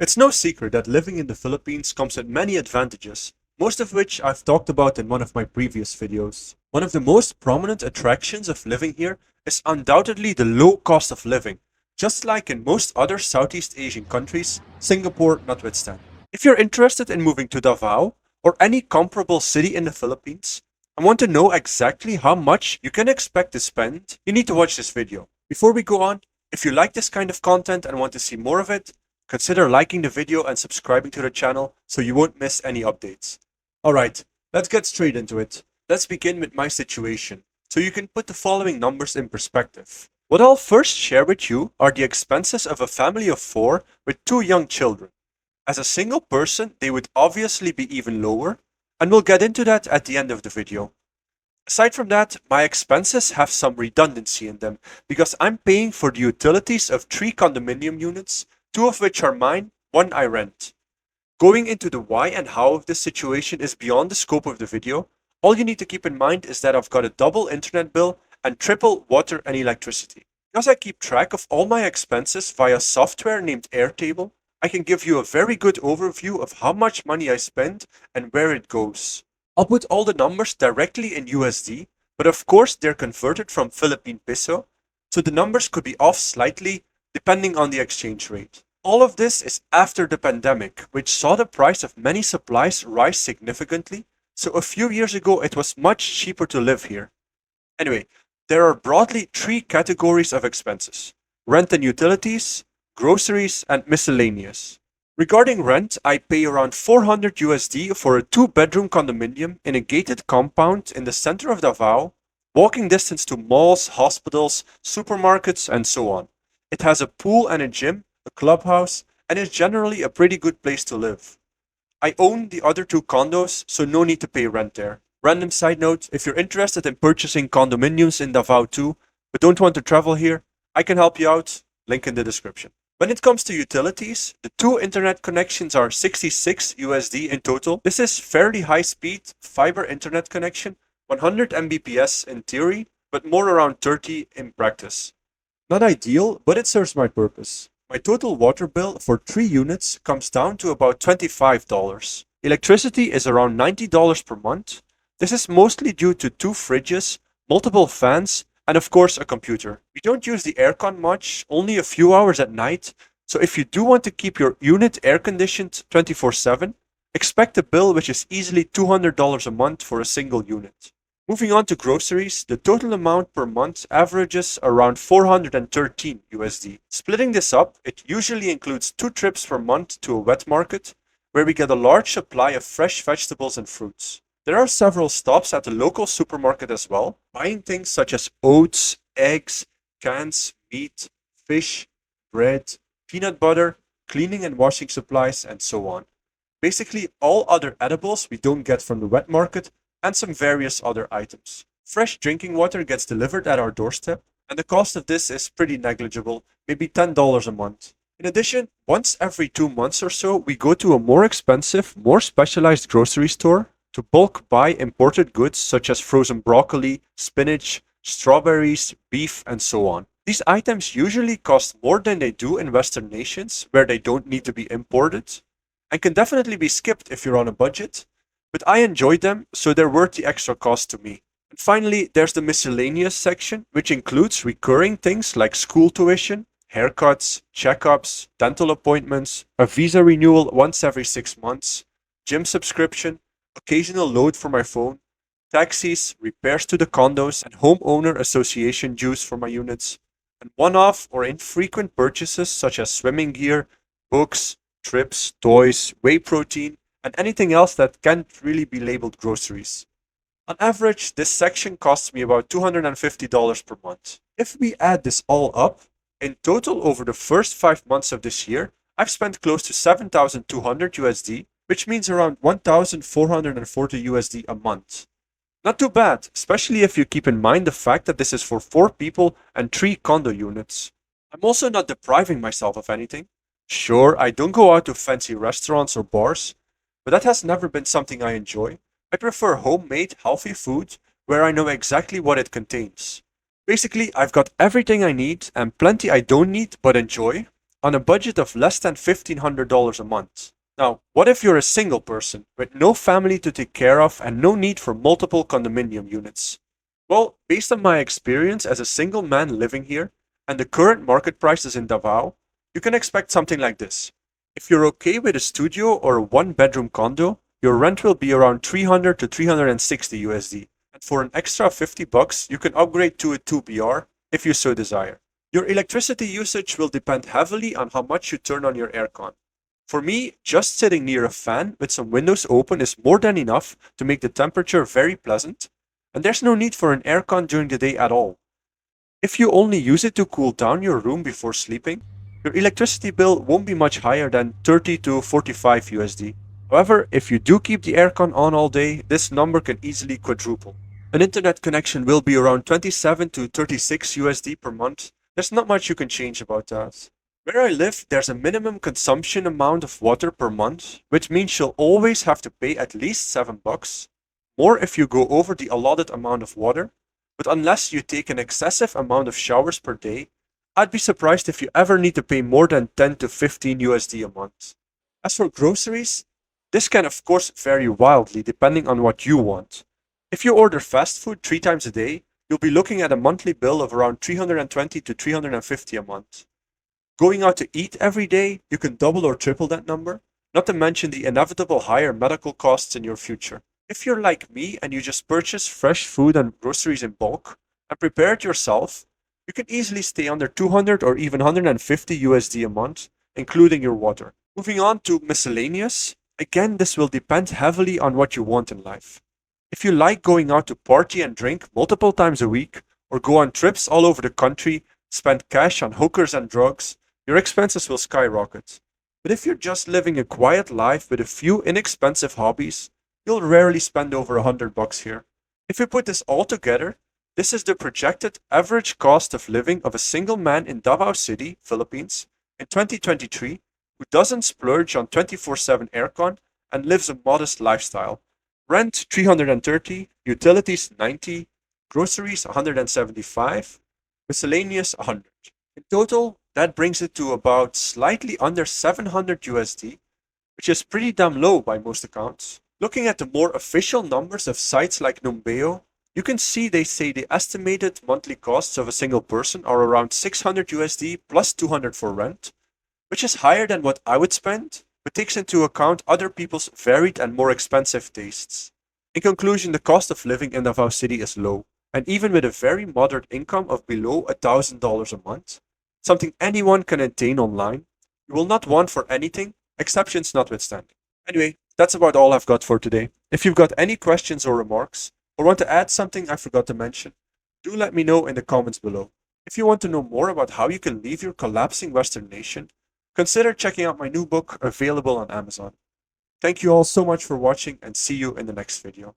It's no secret that living in the Philippines comes with many advantages, most of which I've talked about in one of my previous videos. One of the most prominent attractions of living here is undoubtedly the low cost of living, just like in most other Southeast Asian countries, Singapore notwithstanding. If you're interested in moving to Davao or any comparable city in the Philippines and want to know exactly how much you can expect to spend, you need to watch this video. Before we go on, if you like this kind of content and want to see more of it, consider liking the video and subscribing to the channel so you won't miss any updates. Alright, let's get straight into it. Let's begin with my situation, so you can put the following numbers in perspective. What I'll first share with you are the expenses of a family of 4 with 2 young children. As a single person, they would obviously be even lower, and we'll get into that at the end of the video. Aside from that, my expenses have some redundancy in them because I'm paying for the utilities of 3 condominium units, 2 of which are mine, 1 I rent. Going into the why and how of this situation is beyond the scope of the video. All you need to keep in mind is that I've got a double internet bill and triple water and electricity. Because I keep track of all my expenses via software named Airtable, I can give you a very good overview of how much money I spend and where it goes. I'll put all the numbers directly in USD, but of course they're converted from Philippine peso, so the numbers could be off slightly depending on the exchange rate. All of this is after the pandemic, which saw the price of many supplies rise significantly, so a few years ago it was much cheaper to live here. Anyway, there are broadly 3 categories of expenses: rent and utilities, groceries, and miscellaneous. Regarding rent, I pay around 400 USD for a 2-bedroom condominium in a gated compound in the center of Davao, walking distance to malls, hospitals, supermarkets, and so on. It has a pool and a gym, a clubhouse, and is generally a pretty good place to live. I own the other 2 condos, so no need to pay rent there. Random side note, if you're interested in purchasing condominiums in Davao too, but don't want to travel here, I can help you out, link in the description. When it comes to utilities, the 2 internet connections are 66 USD in total. This is fairly high speed fiber internet connection, 100 Mbps in theory, but more around 30 in practice. Not ideal, but it serves my purpose. My total water bill for 3 units comes down to about $25. Electricity is around $90 per month. This is mostly due to 2 fridges, multiple fans, and of course a computer. We don't use the aircon much, only a few hours at night, so if you do want to keep your unit air conditioned 24/7, expect a bill which is easily $200 a month for a single unit. Moving on to groceries, the total amount per month averages around 413 USD. Splitting this up, it usually includes 2 trips per month to a wet market, where we get a large supply of fresh vegetables and fruits. There are several stops at the local supermarket as well, buying things such as oats, eggs, cans, meat, fish, bread, peanut butter, cleaning and washing supplies, and so on. Basically, all other edibles we don't get from the wet market, and some various other items. Fresh drinking water gets delivered at our doorstep, and the cost of this is pretty negligible, maybe $10 a month. In addition, once every 2 months or so, we go to a more expensive, more specialized grocery store to bulk buy imported goods such as frozen broccoli, spinach, strawberries, beef, and so on. These items usually cost more than they do in Western nations, where they don't need to be imported, and can definitely be skipped if you're on a budget, but I enjoy them, so they're worth the extra cost to me. And finally, there's the miscellaneous section, which includes recurring things like school tuition, haircuts, checkups, dental appointments, a visa renewal once every 6 months, gym subscription, occasional load for my phone, taxis, repairs to the condos, and homeowner association dues for my units, and one-off or infrequent purchases such as swimming gear, books, trips, toys, whey protein, and anything else that can't really be labeled groceries. On average, this section costs me about $250 per month. If we add this all up, in total over the first 5 months of this year, I've spent close to 7,200 USD, which means around 1,440 USD a month. Not too bad, especially if you keep in mind the fact that this is for 4 people and 3 condo units. I'm also not depriving myself of anything. Sure, I don't go out to fancy restaurants or bars, but that has never been something I enjoy. I prefer homemade, healthy food where I know exactly what it contains. Basically, I've got everything I need and plenty I don't need but enjoy. on a budget of less than $1,500 a month. Now, what if you're a single person with no family to take care of and no need for multiple condominium units? Well, based on my experience as a single man living here and the current market prices in Davao, you can expect something like this. If you're okay with a studio or a one-bedroom condo, your rent will be around 300 to 360 USD. And for an extra $50, you can upgrade to a 2BR if you so desire. Your electricity usage will depend heavily on how much you turn on your aircon. For me, just sitting near a fan with some windows open is more than enough to make the temperature very pleasant, and there's no need for an aircon during the day at all. If you only use it to cool down your room before sleeping, your electricity bill won't be much higher than 30 to 45 USD. However, if you do keep the aircon on all day, this number can easily quadruple. An internet connection will be around 27 to 36 USD per month. There's not much you can change about that. Where I live, there's a minimum consumption amount of water per month, which means you'll always have to pay at least $7, more if you go over the allotted amount of water. But unless you take an excessive amount of showers per day, I'd be surprised if you ever need to pay more than 10 to 15 USD a month. As for groceries, this can of course vary wildly depending on what you want. If you order fast food 3 times a day, you'll be looking at a monthly bill of around 320 to 350 a month. Going out to eat every day, you can double or triple that number, not to mention the inevitable higher medical costs in your future. If you're like me and you just purchase fresh food and groceries in bulk and prepare it yourself, you can easily stay under 200 or even 150 USD a month, including your water. Moving on to miscellaneous, again, this will depend heavily on what you want in life. If you like going out to party and drink multiple times a week, or go on trips all over the country, spend cash on hookers and drugs, your expenses will skyrocket. But if you're just living a quiet life with a few inexpensive hobbies, you'll rarely spend over $100 here. If you put this all together, this is the projected average cost of living of a single man in Davao City, Philippines, in 2023 who doesn't splurge on 24/7 aircon and lives a modest lifestyle. Rent 330, utilities 90, groceries 175, miscellaneous 100. In total, that brings it to about slightly under 700 USD, which is pretty damn low by most accounts. Looking at the more official numbers of sites like Numbeo, you can see they say the estimated monthly costs of a single person are around 600 USD plus 200 for rent, which is higher than what I would spend, but takes into account other people's varied and more expensive tastes. In conclusion, the cost of living in Davao City is low, and even with a very moderate income of below $1,000 a month, something anyone can attain online, you will not want for anything, exceptions notwithstanding. Anyway, that's about all I've got for today. If you've got any questions or remarks, or want to add something I forgot to mention, do let me know in the comments below. If you want to know more about how you can leave your collapsing Western nation, consider checking out my new book available on Amazon. Thank you all so much for watching and see you in the next video.